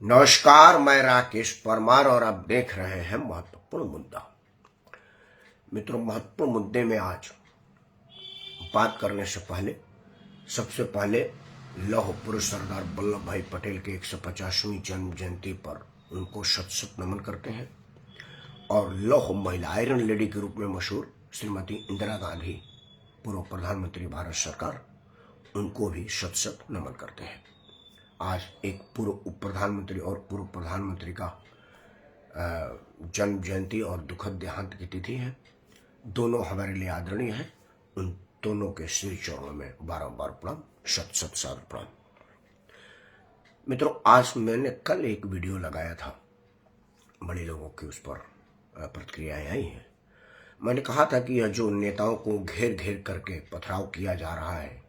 नमस्कार, मैं राकेश परमार और आप देख रहे हैं महत्वपूर्ण मुद्दा। मित्रों, महत्वपूर्ण मुद्दे में आज बात करने से पहले सबसे पहले लौह पुरुष सरदार वल्लभ भाई पटेल के 150वीं जन्म जयंती पर उनको शत शत नमन करते हैं और लौह महिला आयरन लेडी के रूप में मशहूर श्रीमती इंदिरा गांधी, पूर्व प्रधानमंत्री भारत सरकार, उनको भी शत शत नमन करते हैं। आज एक पूर्व उप प्रधानमंत्री और पूर्व प्रधानमंत्री का जन्म जयंती और दुखद देहांत की तिथि है। दोनों हमारे लिए आदरणीय हैं। उन दोनों के श्री चरणों में बारंबार प्रणाम, शत शत सादर प्रणाम। मित्रों, आज मैंने कल एक वीडियो लगाया था, बड़े लोगों की उस पर प्रतिक्रियाएं आई हैं। मैंने कहा था कि यह जो नेताओं को घेर घेर करके पथराव किया जा रहा है,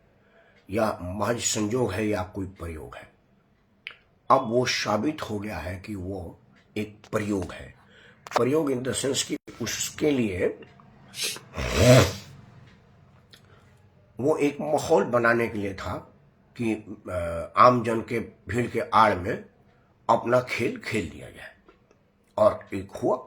यह महज संजोग है या कोई प्रयोग है। अब वो साबित हो गया है कि वो एक प्रयोग है। प्रयोग इन द सेंस कि उसके लिए वो एक माहौल बनाने के लिए था कि आम जन के भीड़ के आड़ में अपना खेल खेल दिया जाए, और एक हुआ।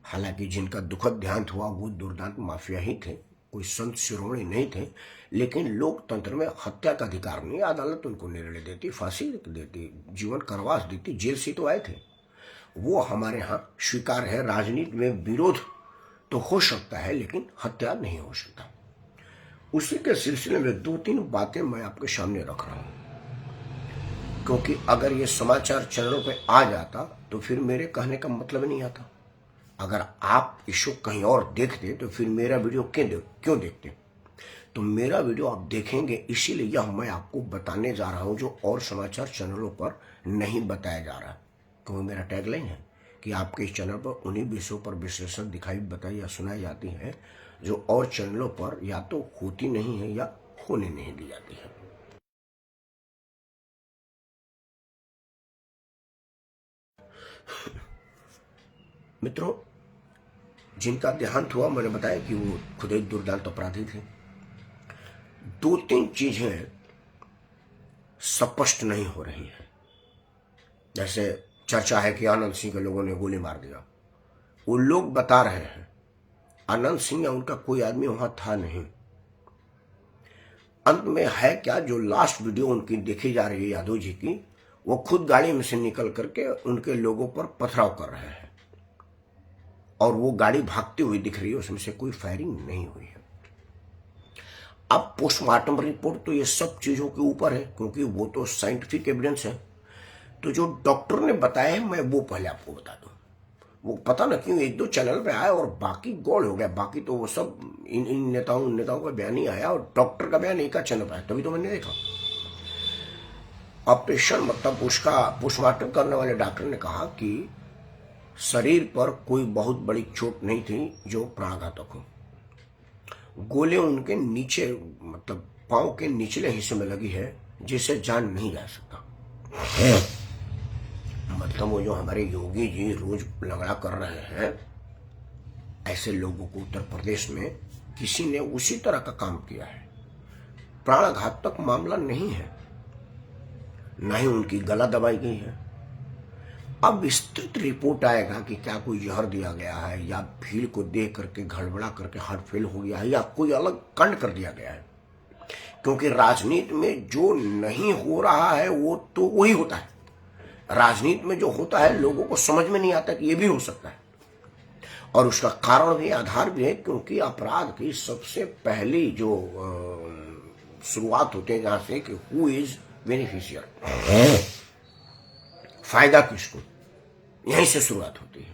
हालांकि जिनका दुखद देहांत हुआ वो दुर्दांत माफिया ही थे, कोई संत शिरोमणि नहीं थे, लेकिन लोकतंत्र में हत्या का अधिकार नहीं। अदालत उनको निर्णय देती, फांसी देती, जीवन कारावास देती, जेल से तो आए थे। वो हमारे यहाँ स्वीकार है। राजनीति में विरोध तो हो सकता है लेकिन हत्या नहीं हो सकता। उसी के सिलसिले में दो तीन बातें मैं आपके सामने रख रहा हूं, क्योंकि अगर ये समाचार चैनलों पे आ जाता तो फिर मेरे कहने का मतलब नहीं आता। अगर आप इसको कहीं और देखते तो फिर मेरा वीडियो क्यों देखते? तो मेरा वीडियो आप देखेंगे, इसीलिए यह मैं आपको बताने जा रहा हूं जो और समाचार चैनलों पर नहीं बताया जा रहा। क्योंकि मेरा टैगलाइन है कि आपके इस चैनल पर उन्हीं विषयों पर विश्लेषण दिखाई, बताई या सुनाई जाती है जो और चैनलों पर या तो होती नहीं है या होने नहीं दी जाती है। मित्रों, जिनका देहांत हुआ, मैंने बताया कि वो खुद एक दुर्दांत अपराधी थे। दो तीन चीजें स्पष्ट नहीं हो रही है। जैसे चर्चा है कि आनंद सिंह के लोगों ने गोली मार दिया। वो लोग बता रहे हैं आनंद सिंह या उनका कोई आदमी वहां था नहीं। अंत में है क्या, जो लास्ट वीडियो उनकी देखी जा रही है यादव जी की, वो खुद गाड़ी में से निकल करके उनके लोगों पर पथराव कर रहे हैं और वो गाड़ी भागती हुई दिख रही है, उसमें से कोई फायरिंग नहीं हुई है। अब पोस्टमार्टम रिपोर्ट तो ये सब चीजों के ऊपर है, क्योंकि वो तो साइंटिफिक एविडेंस है। तो जो डॉक्टर ने बताया है मैं वो पहले आपको बता दूं। वो पता ना क्यों एक दो चैनल पे आया और बाकी गोल हो गया। बाकी तो वो सब इन नेताओं का बयान ही आया और डॉक्टर का बयान एक चैनल पर आया, तभी तो मैंने देखा। ऑपरेशन मतलब उसका पोस्टमार्टम करने वाले डॉक्टर ने कहा कि शरीर पर कोई बहुत बड़ी चोट नहीं थी जो प्राणघातक हो। गोले उनके नीचे मतलब पांव के निचले हिस्से में लगी है, जिसे जान नहीं जा सकता। मतलब वो जो हमारे योगी जी रोज लंगड़ा कर रहे हैं, ऐसे लोगों को उत्तर प्रदेश में किसी ने उसी तरह का काम किया है। प्राणघातक मामला नहीं है, न ही उनकी गला दबाई गई है। अब विस्तृत रिपोर्ट आएगा कि क्या कोई जहर दिया गया है या भीड़ को देख करके गड़बड़ा करके हार्ट फेल हो गया है या कोई अलग कांड कर दिया गया है। क्योंकि राजनीति में जो नहीं हो रहा है वो तो वही होता है। राजनीति में जो होता है लोगों को समझ में नहीं आता कि ये भी हो सकता है, और उसका कारण भी, आधार भी है, क्योंकि अपराध की सबसे पहली जो शुरुआत होती है जहां से कि हु इज बेनिफिशियर, फायदा किसको, यहीं से शुरुआत होती है।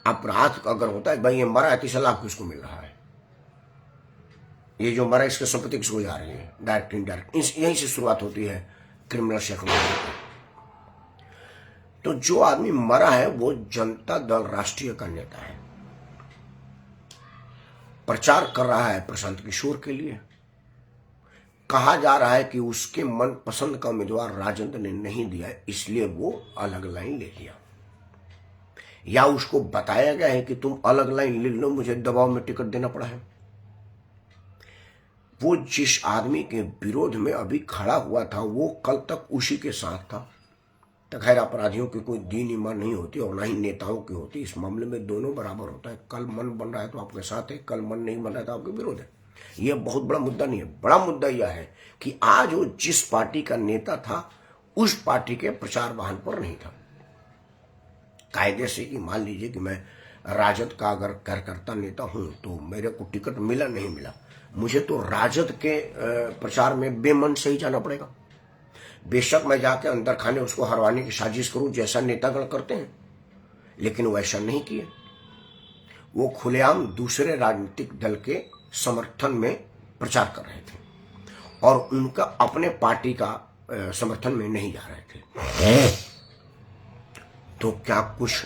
अपराध अगर होता है भाई ये मरा है 30 लाख किसको मिल रहा है, ये जो मरा इसके संपत्ति किसको जा रही है, डायरेक्ट इनडायरेक्ट, यहीं से शुरुआत होती है क्रिमिनल सेक्टर। तो जो आदमी मरा है वो जनता दल राष्ट्रीय का नेता है, प्रचार कर रहा है प्रशांत किशोर के लिए। कहा जा रहा है कि उसके मन पसंद का उम्मीदवार राजेंद्र ने नहीं दिया, इसलिए वो अलग लाइन ले लिया, या उसको बताया गया है कि तुम अलग लाइन ले लो, मुझे दबाव में टिकट देना पड़ा है। वो जिस आदमी के विरोध में अभी खड़ा हुआ था वो कल तक उसी के साथ था, तो खैर अपराधियों की कोई दीन ईमान नहीं होती और ना ही नेताओं की होती। इस मामले में दोनों बराबर होता है। कल मन बन रहा है तो आपके साथ है, कल मन नहीं बन रहा है तो आपके विरोध है। यह बहुत बड़ा मुद्दा नहीं है। बड़ा मुद्दा यह है कि आज वो जिस पार्टी का नेता था उस पार्टी के प्रचार वाहन पर नहीं था। कायदे से कि मान लीजिए कि मैं राजद का अगर कार्यकर्ता नेता हूं तो मेरे को टिकट मिला नहीं मिला, मुझे तो राजद के प्रचार में बेमन से ही जाना पड़ेगा। बेशक मैं जाके अंदर खाने उसको हरवाने की साजिश करूं जैसा नेतागण करते हैं, लेकिन वो ऐसा नहीं किए। वो खुलेआम दूसरे राजनीतिक दल के समर्थन में प्रचार कर रहे थे और उनका अपने पार्टी का समर्थन में नहीं जा रहे थे। तो क्या कुछ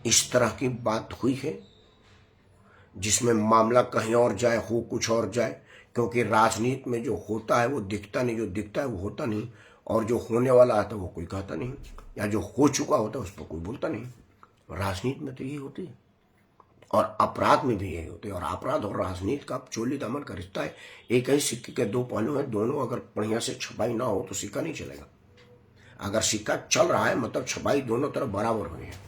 इस तरह की बात हुई है जिसमें मामला कहीं और जाए, हो कुछ और जाए? क्योंकि राजनीति में जो होता है वो दिखता नहीं, जो दिखता है वो होता नहीं, और जो होने वाला आता है वो कोई कहता नहीं, या जो हो चुका होता है उस पर कोई बोलता नहीं। राजनीति में तो यही होती है और अपराध में भी यही होती है। और अपराध और राजनीति का चोली दामन का रिश्ता है। एक ही सिक्के के दो पहलू हैं, दोनों अगर बढ़िया से छपाई ना हो तो सिक्का नहीं चलेगा। अगर सिक्का चल रहा है मतलब छपाई दोनों तरफ बराबर हुई है।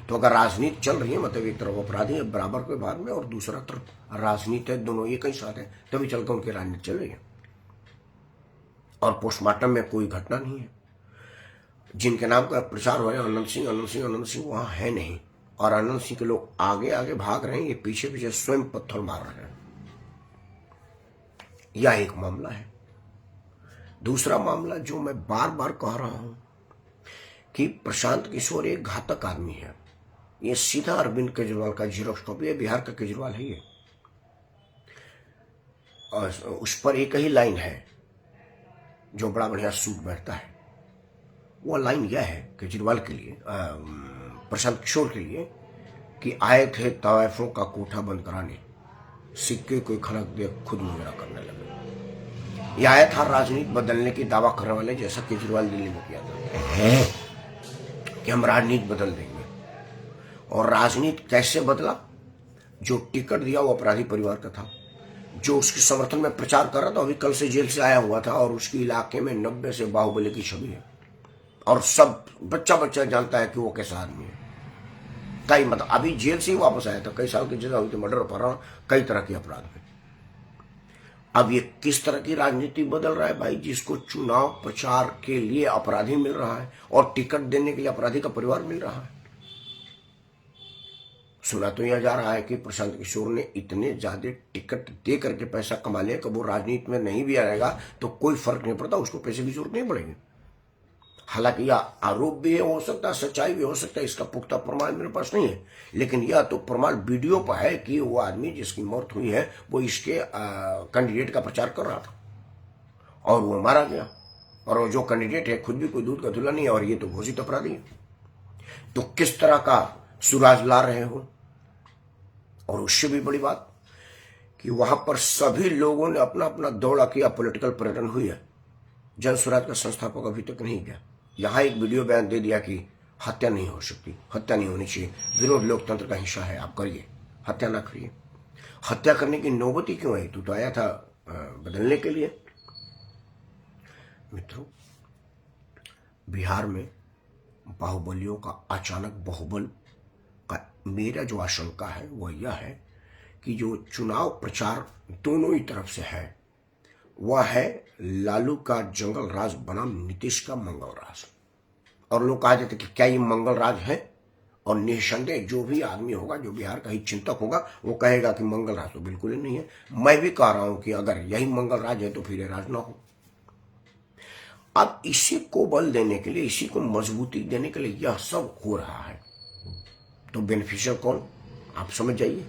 तो अगर राजनीति चल रही है मतलब एक तरफ अपराधी है बराबर के बाद में और दूसरा तरफ राजनीति है, दोनों एक ही साथ है, तभी चलकर उनकी राजनीति चल रही है। और पोस्टमार्टम में कोई घटना नहीं है। जिनके नाम का प्रचार हो रहा है अनंत सिंह वहां है नहीं, और अनंत सिंह के लोग आगे आगे भाग रहे हैं, ये पीछे पीछे स्वयं पत्थर मार रहे हैं। यह एक मामला है। दूसरा मामला जो मैं बार बार कह रहा हूं कि प्रशांत किशोर एक घातक आदमी है। ये सीधा अरविंद केजरीवाल का जीरोक्स कॉपी है। बिहार का केजरीवाल है ये। और उस पर एक ही लाइन है जो बड़ा बढ़िया सूट बैठता है। वो लाइन यह है केजरीवाल के लिए, प्रशांत किशोर के लिए, कि आए थे तवायफों का कोठा बंद कराने, सिक्के कोई खनक देख खुद मुजरा करने लगे। यह आया था राजनीति बदलने की दावा करने वाले, जैसा केजरीवाल दिल्ली में किया था कि हम राजनीति बदल देंगे। और राजनीति कैसे बदला? जो टिकट दिया वो अपराधी परिवार का था, जो उसके समर्थन में प्रचार कर रहा था, अभी कल से जेल से आया हुआ था, और उसके इलाके में 90 से बाहुबली की छवि है और सब बच्चा बच्चा जानता है कि वो कैसा आदमी है। कई मतलब अभी जेल से ही वापस आया था, कई साल की सजा हुई थी, मर्डर अपहरण कई तरह के अपराध में। अब ये किस तरह की राजनीति बदल रहा है भाई? जिसको चुनाव प्रचार के लिए अपराधी मिल रहा है और टिकट देने के लिए अपराधी का परिवार मिल रहा है। सुना तो यह जा रहा है कि प्रशांत किशोर ने इतने ज्यादा टिकट दे करके पैसा कमा लिया कि वो राजनीति में नहीं भी आएगा तो कोई फर्क नहीं पड़ता, उसको पैसे की जरूरत नहीं पड़ेगी। हालांकि यह आरोप भी हो सकता है, सच्चाई भी हो सकता है, इसका पुख्ता प्रमाण मेरे पास नहीं है, लेकिन यह तो प्रमाण वीडियो पर है कि वो आदमी जिसकी मौत हुई है वो इसके कैंडिडेट का प्रचार कर रहा था और वो मारा गया। और वो जो कैंडिडेट है खुद भी कोई दूध का धुला नहीं है और ये तो घोषित अपराधी है। तो किस तरह का सुराज ला रहे हो? और उससे भी बड़ी बात कि वहां पर सभी लोगों ने अपना अपना दौड़ा किया, पॉलिटिकल पर्यटन हुई है। जन स्वराज का संस्थापक अभी तक नहीं गया। यहां एक वीडियो बयान दे दिया कि हत्या नहीं हो सकती, हत्या नहीं होनी चाहिए, विरोध लोकतंत्र का हिस्सा है, आप करिए, हत्या ना करिए। हत्या करने की नौबत ही क्यों आई? तू तो आया था बदलने के लिए। मित्रों, बिहार में बाहुबलियों का अचानक बाहुबल का मेरा जो आशंका है वह यह है कि जो चुनाव प्रचार दोनों ही तरफ से है वह है लालू का जंगल राज बनाम नीतीश का मंगल राज। और लोग कहा जाते कि क्या ये मंगल राज है? और निसंदेह जो भी आदमी होगा, जो बिहार का ही चिंतक होगा, वो कहेगा कि मंगल राज तो बिल्कुल ही नहीं है। मैं भी कह रहा हूं कि अगर यही मंगल राज है तो फिर ये राज ना हो। अब इसी को बल देने के लिए, इसी को मजबूती देने के लिए यह सब हो रहा है। तो बेनिफिशियल कौन? आप समझ जाइए।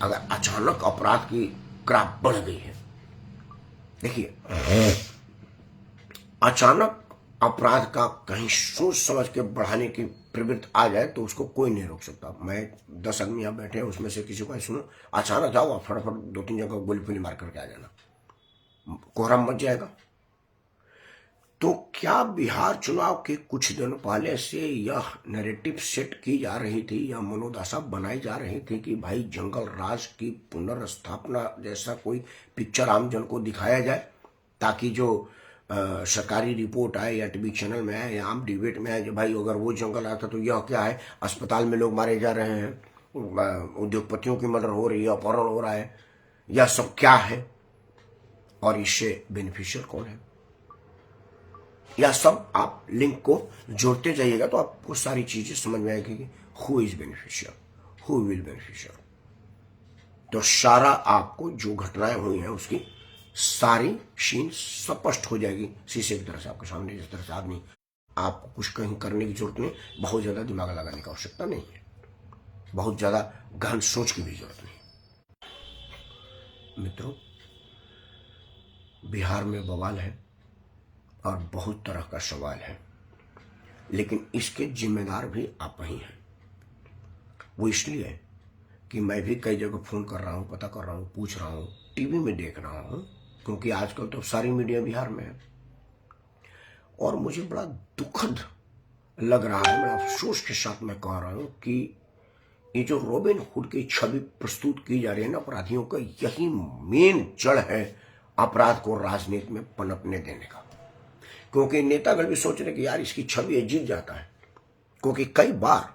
अगर अचानक अपराध की ग्राफ बढ़ गई है, देखिए अचानक अपराध का कहीं सोच समझ के बढ़ाने की प्रवृत्ति आ जाए तो उसको कोई नहीं रोक सकता। मैं 10 आदमी यहाँ बैठे हैं, उसमें से किसी को सुनो, अचानक जाओ आप फटाफट 2-3 जगह गोली फुली मार करके आ जाना, कोहराम मच जाएगा। तो क्या बिहार चुनाव के कुछ दिन पहले से यह नैरेटिव सेट की जा रही थी, यह मनोदशा बनाई जा रही थी कि भाई जंगल राज की पुनर्स्थापना जैसा कोई पिक्चर आम जन को दिखाया जाए, ताकि जो सरकारी रिपोर्ट आए या टीवी चैनल में आए या आम डिबेट में आए कि भाई अगर वो जंगल आता तो यह क्या है, अस्पताल में लोग मारे जा रहे हैं, उद्योगपतियों की मर्डर हो रही है, अपहरण हो रहा है, यह सब क्या है और इससे बेनिफिशियल कौन है, यह सब आप लिंक को जोड़ते जाइएगा तो आपको सारी चीजें समझ में आएगी कि who is beneficial, who will beneficial. तो सारा आपको जो घटनाएं हुई हैं उसकी सारी सीन स्पष्ट हो जाएगी शीशे की तरह से आपके सामने। जिस तरह से आदमी, आपको कुछ कहीं करने की जरूरत नहीं, बहुत ज्यादा दिमाग लगाने की आवश्यकता नहीं है, बहुत ज्यादा गहन सोच की भी जरूरत नहीं। मित्रों, बिहार में बवाल है और बहुत तरह का सवाल है, लेकिन इसके जिम्मेदार भी आप ही हैं। वो इसलिए कि मैं भी कई जगह फोन कर रहा हूं, पता कर रहा हूं, पूछ रहा हूं, टीवी में देख रहा हूं, क्योंकि आजकल तो सारी मीडिया बिहार में है। और मुझे बड़ा दुखद लग रहा है, बड़ा अफसोस के साथ मैं कह रहा हूं कि ये जो रॉबिन हुड की छवि प्रस्तुत की जा रही है ना अपराधियों का, यही मेन जड़ है अपराध को राजनीति में पनपने देने का। क्योंकि नेतागण भी सोच रहे कि यार इसकी छवि जीत जाता है, क्योंकि कई बार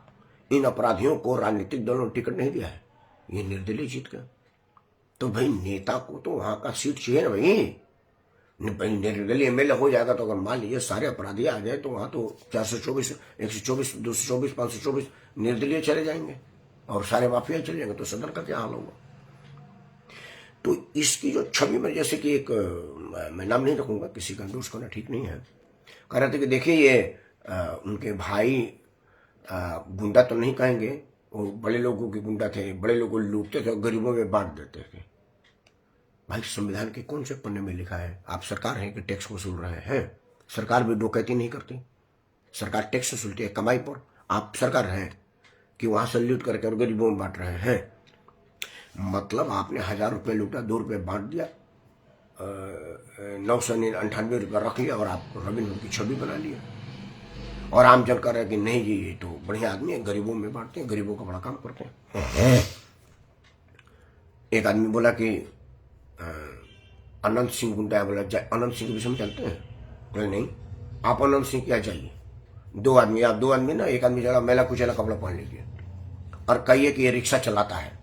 इन अपराधियों को राजनीतिक दलों ने टिकट नहीं दिया है, ये निर्दलीय जीत गए। तो भाई नेता को तो वहां का सीट चाहिए ना भाई निर्दलीय एमएलए हो जाएगा तो अगर मान लीजिए सारे अपराधी आ जाए तो वहां तो 424, 124, 224, 524 निर्दलीय चले जाएंगे और सारे माफिया चले जाएंगे, तो सदन का क्या हाल होगा। तो इसकी जो छवि में, जैसे कि एक, मैं नाम नहीं रखूंगा, किसी का दोष करना ठीक नहीं है, कह रहे थे कि देखिए ये उनके भाई गुंडा तो नहीं कहेंगे, वो बड़े लोगों के गुंडा थे, बड़े लोगों को लूटते थे और गरीबों में बांट देते थे। भाई संविधान के कौन से पन्ने में लिखा है आप सरकार हैं कि टैक्स वसूल रहे हैं? सरकार भी डकैती नहीं करती, सरकार टैक्स वसूलती है कमाई पर। आप सरकार हैं कि वहां से लूट करके और गरीबों में बांट रहे हैं। मतलब आपने 1000 रुपये लूटा, 2 रुपये बांट दिया, 998 रुपया रख लिया और आप रॉबिन हुड की छवि बना लिया। और आम जन कह रहे कि नहीं जी ये तो बढ़िया आदमी है, गरीबों में बांटते हैं, गरीबों का बड़ा काम करते हैं। एक आदमी बोला कि अनंत सिंह गुंडा है, बोला अनंत सिंह के विषय में जानते हैं? बोले नहीं। आप अनंत सिंह क्या चाहिए? दो आदमी ना, एक आदमी जरा मेला कुचेला कपड़ा पहन लीजिए और कहिए कि ये रिक्शा चलाता है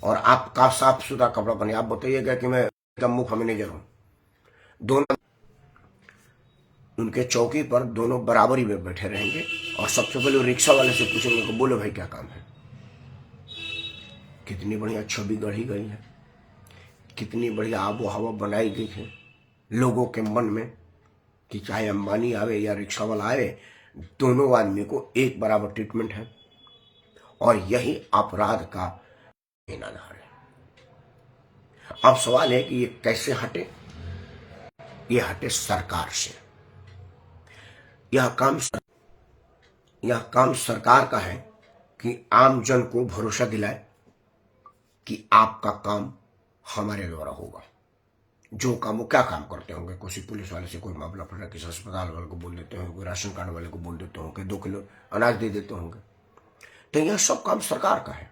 और आप का साफ सुथरा कपड़ा पहने, आप बताइएगा कि मैं मुख्य मैनेजर हूं। दोनों उनके चौकी पर दोनों बराबरी में बैठे रहेंगे और सबसे पहले रिक्शा वाले से पूछेंगे कि बोलो भाई क्या काम है। कितनी बढ़िया छवि गढ़ी गई है, कितनी बढ़िया आबो हवा बनाई गई है लोगों के मन में कि चाहे अंबानी आवे या रिक्शा वाला आवे, दोनों आदमी को एक बराबर ट्रीटमेंट है। और यही अपराध का आधार है। अब सवाल है कि ये कैसे हटे? ये हटे सरकार से। यह काम सरकार का है कि आम जन को भरोसा दिलाए कि आपका काम हमारे द्वारा होगा। जो काम, वो क्या काम करते होंगे, किसी पुलिस वाले से कोई मामला पड़ रहा है, किसी अस्पताल वाले को बोल देते होंगे, कोई राशन कार्ड वाले को बोल देते होंगे, 2 किलो अनाज दे देते होंगे। तो यह सब काम सरकार का है।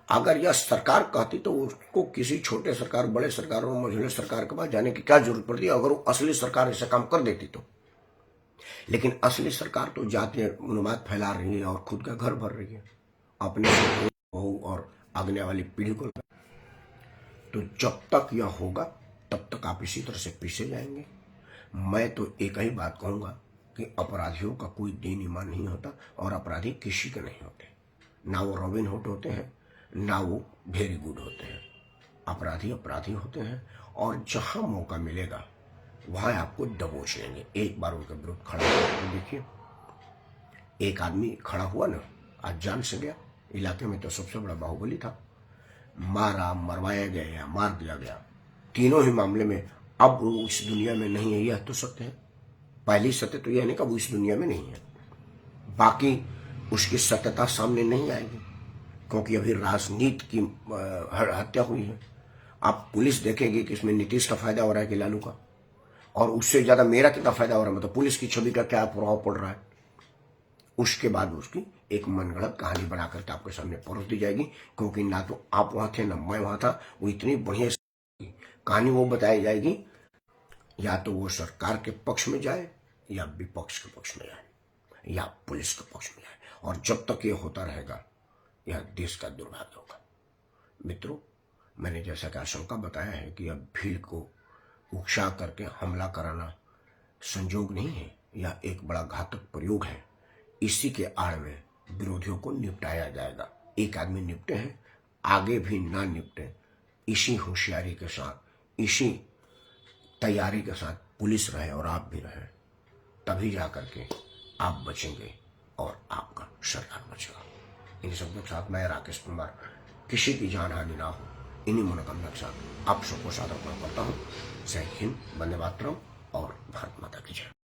अगर यह सरकार कहती तो उसको किसी छोटे सरकार, बड़े सरकार और मझोले सरकार के पास जाने की क्या जरूरत पड़ती है, अगर वो असली सरकार ऐसा काम कर देती तो। लेकिन असली सरकार तो जाति उन्माद फैला रही है और खुद का घर भर रही है अपने बहू और आगने वाली पीढ़ी को। तो जब तक यह होगा तब तक आप इसी तरह से पीछे जाएंगे। मैं तो एक ही बात कहूंगा कि अपराधियों का कोई दीन ईमान नहीं होता और अपराधी किसी के नहीं होते, ना वो रॉबिन हुड होते हैं ना वो वेरी गुड होते हैं। अपराधी अपराधी होते हैं और जहां मौका मिलेगा वहां आपको दबोच लेंगे। एक बार उनके विरुद्ध खड़ा होकर देखिए, एक आदमी खड़ा हुआ ना, आज जान से गया। इलाके में तो सबसे बड़ा बाहुबली था, मारा, मरवाया गया या मार दिया गया। तीनों ही मामले में अब वो इस दुनिया में नहीं है, यह तो सत्य है। पहली सत्य तो यह नहीं कि वो इस दुनिया में नहीं है, बाकी उसकी सत्यता सामने नहीं आएगी क्योंकि अभी राजनीति की हत्या हुई है। आप पुलिस देखेंगे कि इसमें नीतीश का फायदा हो रहा है कि लालू का, और उससे ज्यादा मेरा कितना फायदा हो रहा है, मतलब पुलिस की छवि का क्या प्रभाव पड़ रहा है। उसके बाद उसकी एक मनगढ़ंत कहानी बनाकर के आपके सामने परोस दी जाएगी, क्योंकि ना तो आप वहां थे ना मैं वहां था। वो इतनी बढ़िया कहानी वो बताई जाएगी, या तो वो सरकार के पक्ष में जाए या विपक्ष के पक्ष में जाए या पुलिस के पक्ष में जाए, और जब तक ये होता रहेगा यह देश का दुर्भाग्य होगा। मित्रों, मैंने जैसा कि आशंका बताया है कि अब भीड़ को उकसा करके हमला कराना संजोग नहीं है, यह एक बड़ा घातक प्रयोग है। इसी के आड़ में विरोधियों को निपटाया जाएगा। एक आदमी निपटे हैं, आगे भी ना निपटे, इसी होशियारी के साथ, इसी तैयारी के साथ पुलिस रहे और आप भी रहे, तभी जाकर के आप बचेंगे और आपका सरकार बचेगा। इन शब्दों के साथ मैं राकेश कुमार, किसी की जान हानि ना हो, इन्हीं मनोकामना के साथ आप सबको सादर करता हूँ। जय हिंद, वंदे मातरम और भारत माता की जय।